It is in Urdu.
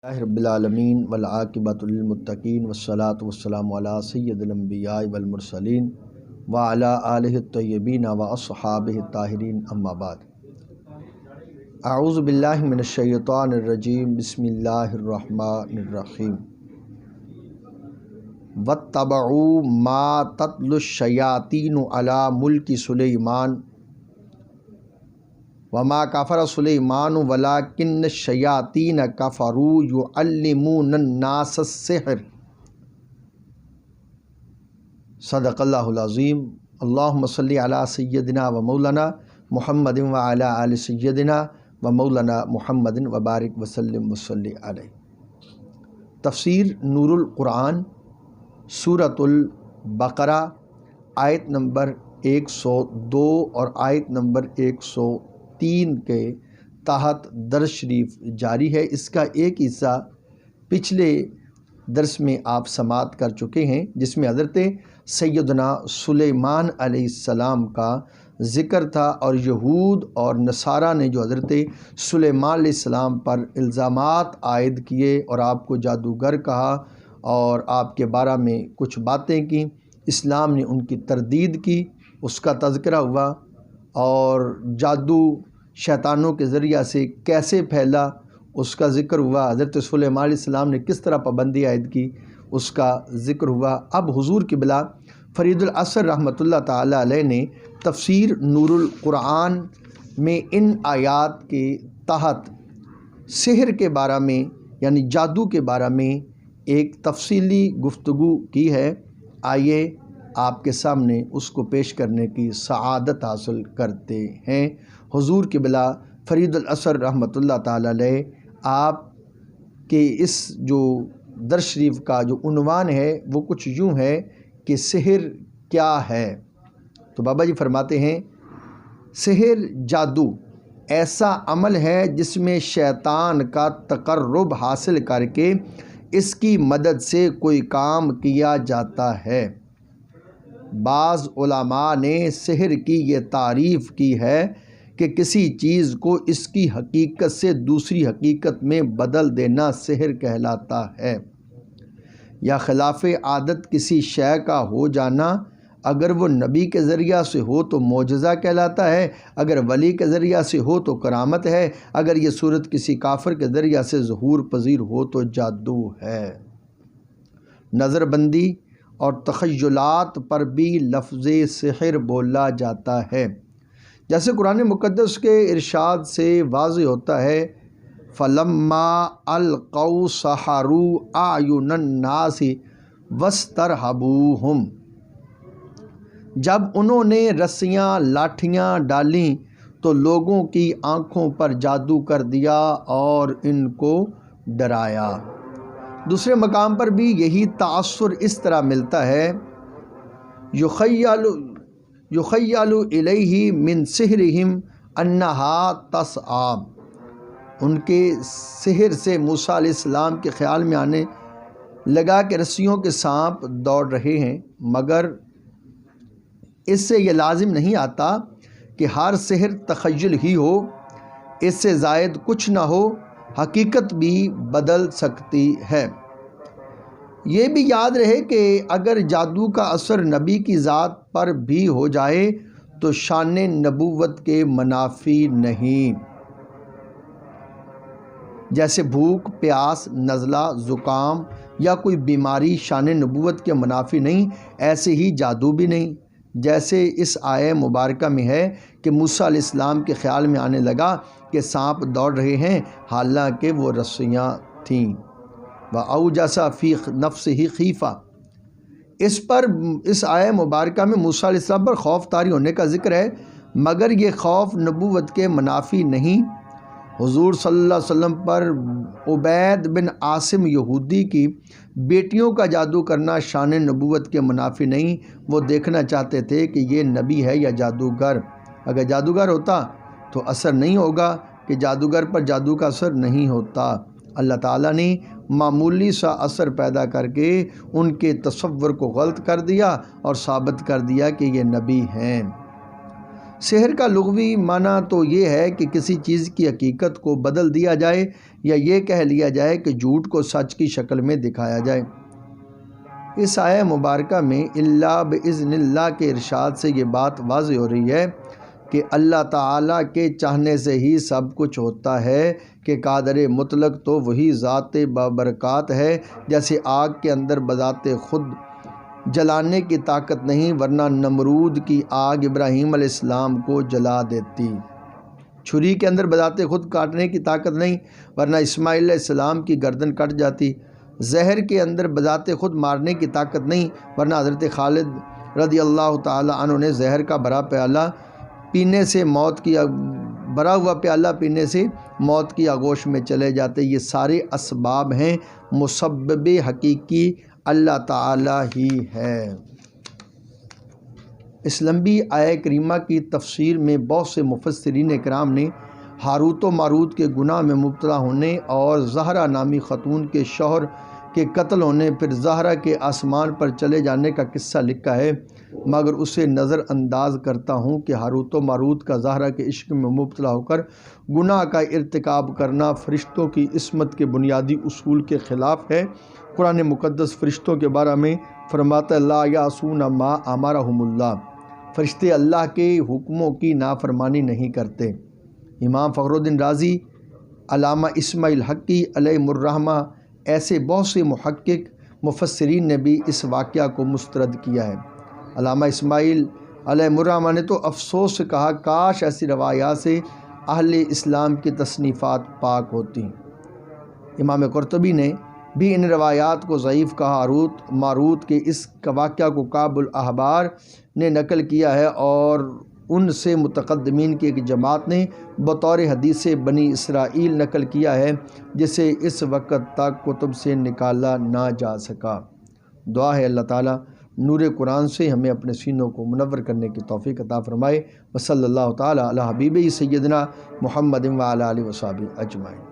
الحمدللہ رب العالمین والعاقبۃ للمتقین والصلاۃ والسلام علی سید الانبیاء والمرسلین وعلی آلہ الطیبین واصحابہ الطاہرین اما بعد۔ اعوذ باللہ من الشیطان الرجیم، بسم اللہ الرحمن الرحیم۔ واتبعوا ما تتلو الشیاطین علی ملک سلیمان وما کفر سلیمان ولکن الشیاطین کفروا یعلمون الناس السحر۔ صدق اللہ العظیم۔ اللہم صلی علی سیدنا و مولانا محمد وعلی آل سیدنا و مولانا محمد وبارک وسلم وصلی علیہ۔ تفسیر نور القرآن سورۃ البقرہ آیت نمبر 102 اور آیت نمبر 103 کے تحت درس شریف جاری ہے۔ اس کا ایک حصہ پچھلے درس میں آپ سماعت کر چکے ہیں، جس میں حضرت سیدنا سلیمان علیہ السلام کا ذکر تھا، اور یہود اور نصارہ نے جو حضرت سلیمان علیہ السلام پر الزامات عائد کیے اور آپ کو جادوگر کہا اور آپ کے بارے میں کچھ باتیں کی، اسلام نے ان کی تردید کی، اس کا تذکرہ ہوا، اور جادو شیطانوں کے ذریعہ سے کیسے پھیلا اس کا ذکر ہوا، حضرت سلیمان علیہ السلام نے کس طرح پابندی عائد کی اس کا ذکر ہوا۔ اب حضور قبلہ فرید الاثر رحمۃ اللہ تعالی علیہ نے تفسیر نور القرآن میں ان آیات کے تحت سحر کے بارے میں، یعنی جادو کے بارے میں ایک تفصیلی گفتگو کی ہے۔ آئیے آپ کے سامنے اس کو پیش کرنے کی سعادت حاصل کرتے ہیں۔ حضور قبلہ فرید الاثر رحمۃ اللہ تعالی علیہ آپ کے اس جو درس شریف کا جو عنوان ہے وہ کچھ یوں ہے کہ سحر کیا ہے؟ تو بابا جی فرماتے ہیں، سحر جادو ایسا عمل ہے جس میں شیطان کا تقرب حاصل کر کے اس کی مدد سے کوئی کام کیا جاتا ہے۔ بعض علماء نے سحر کی یہ تعریف کی ہے کہ کسی چیز کو اس کی حقیقت سے دوسری حقیقت میں بدل دینا سحر کہلاتا ہے، یا خلاف عادت کسی شے کا ہو جانا، اگر وہ نبی کے ذریعہ سے ہو تو معجزہ کہلاتا ہے، اگر ولی کے ذریعہ سے ہو تو کرامت ہے، اگر یہ صورت کسی کافر کے ذریعہ سے ظہور پذیر ہو تو جادو ہے۔ نظر بندی اور تخیلات پر بھی لفظ سحر بولا جاتا ہے، جیسے قرآن مقدس کے ارشاد سے واضح ہوتا ہے، فَلَمَّا أَلْقَوْا سَحَرُوا أَعْيُنَ النَّاسِ وَاسْتَرْهَبُوهُمْ۔ جب انہوں نے رسیاں لاٹھیاں ڈالیں تو لوگوں کی آنکھوں پر جادو کر دیا اور ان کو ڈرایا۔ دوسرے مقام پر بھی یہی تأثر اس طرح ملتا ہے، یخیل الیہ من سحرہم انہا تسعی۔ ان کے سحر سے موسیٰ علیہ السلام کے خیال میں آنے لگا کہ رسیوں کے سانپ دوڑ رہے ہیں، مگر اس سے یہ لازم نہیں آتا کہ ہر سحر تخیل ہی ہو، اس سے زائد کچھ نہ ہو، حقیقت بھی بدل سکتی ہے۔ یہ بھی یاد رہے کہ اگر جادو کا اثر نبی کی ذات پر بھی ہو جائے تو شان نبوت کے منافی نہیں، جیسے بھوک، پیاس، نزلہ، زکام یا کوئی بیماری شان نبوت کے منافی نہیں، ایسے ہی جادو بھی نہیں، جیسے اس آیہ مبارکہ میں ہے کہ موسیٰ علیہ السلام کے خیال میں آنے لگا کہ سانپ دوڑ رہے ہیں، حالانکہ وہ رسیاں تھیں۔ وَأَوْجَسَ فِي نَفْسِهِ خِیفَةً۔ اس آیہ مبارکہ میں موسیٰ علیہ السلام پر خوف طاری ہونے کا ذکر ہے، مگر یہ خوف نبوت کے منافی نہیں۔ حضور صلی اللہ علیہ وسلم پر عبید بن عاصم یہودی کی بیٹیوں کا جادو کرنا شان نبوت کے منافی نہیں۔ وہ دیکھنا چاہتے تھے کہ یہ نبی ہے یا جادوگر۔ اگر جادوگر ہوتا تو اثر نہیں ہوگا کہ جادوگر پر جادو کا اثر نہیں ہوتا۔ اللہ تعالیٰ نے معمولی سا اثر پیدا کر کے ان کے تصور کو غلط کر دیا اور ثابت کر دیا کہ یہ نبی ہیں۔ سحر کا لغوی معنی تو یہ ہے کہ کسی چیز کی حقیقت کو بدل دیا جائے یا یہ کہہ لیا جائے کہ جھوٹ کو سچ کی شکل میں دکھایا جائے۔ اس آیہ مبارکہ میں الا باذن اللہ کے ارشاد سے یہ بات واضح ہو رہی ہے کہ اللہ تعالیٰ کے چاہنے سے ہی سب کچھ ہوتا ہے، کہ قادر مطلق تو وہی ذات بابرکات ہے۔ جیسے آگ کے اندر بذات خود جلانے کی طاقت نہیں، ورنہ نمرود کی آگ ابراہیم علیہ السلام کو جلا دیتی۔ چھری کے اندر بذات خود کاٹنے کی طاقت نہیں، ورنہ اسماعیل علیہ السلام کی گردن کٹ جاتی۔ زہر کے اندر بذات خود مارنے کی طاقت نہیں، ورنہ حضرت خالد رضی اللہ تعالی عنہ نے زہر کا بھرا ہوا پیالہ پینے سے موت کی آغوش میں چلے جاتے۔ یہ سارے اسباب ہیں، مسبب حقیقی اللہ تعالی ہی ہے۔ اس لمبی آیہ کریمہ کی تفسیر میں بہت سے مفسرین کرام نے ہاروت و ماروت کے گناہ میں مبتلا ہونے اور زہرہ نامی خاتون کے شوہر کے قتل ہونے، پھر زہرہ کے آسمان پر چلے جانے کا قصہ لکھا ہے، مگر اسے نظر انداز کرتا ہوں کہ ہاروت و ماروت کا زہرہ کے عشق میں مبتلا ہو کر گناہ کا ارتکاب کرنا فرشتوں کی عصمت کے بنیادی اصول کے خلاف ہے۔ قرآن مقدس فرشتوں کے بارے میں فرماتا ہے لا یعصون ما امرہم اللہ، فرشتے اللہ کے حکموں کی نافرمانی نہیں کرتے۔ امام فخر الدین رازی، علامہ اسماعیل حقی علیہ الرحمہ، ایسے بہت سے محقق مفسرین نے بھی اس واقعہ کو مسترد کیا ہے۔ علامہ اسماعیل علیہ الرحمہ نے تو افسوس سے کہا کاش ایسی روایات سے اہل اسلام کی تصنیفات پاک ہوتی۔ امام قرطبی نے بھی ان روایات کو ضعیف کہا۔ ہاروت ماروت کے اس واقعہ کو کعب الاحبار نے نقل کیا ہے اور ان سے متقدمین کی ایک جماعت نے بطور حدیث بنی اسرائیل نقل کیا ہے، جسے اس وقت تک کتب سے نکالا نہ جا سکا۔ دعا ہے اللہ تعالیٰ نور قرآن سے ہمیں اپنے سینوں کو منور کرنے کی توفیق عطا فرمائے۔ وصلی اللہ تعالیٰ علی حبیبہ سیدنا محمد و علی آلہ وصحبہ اجمعین۔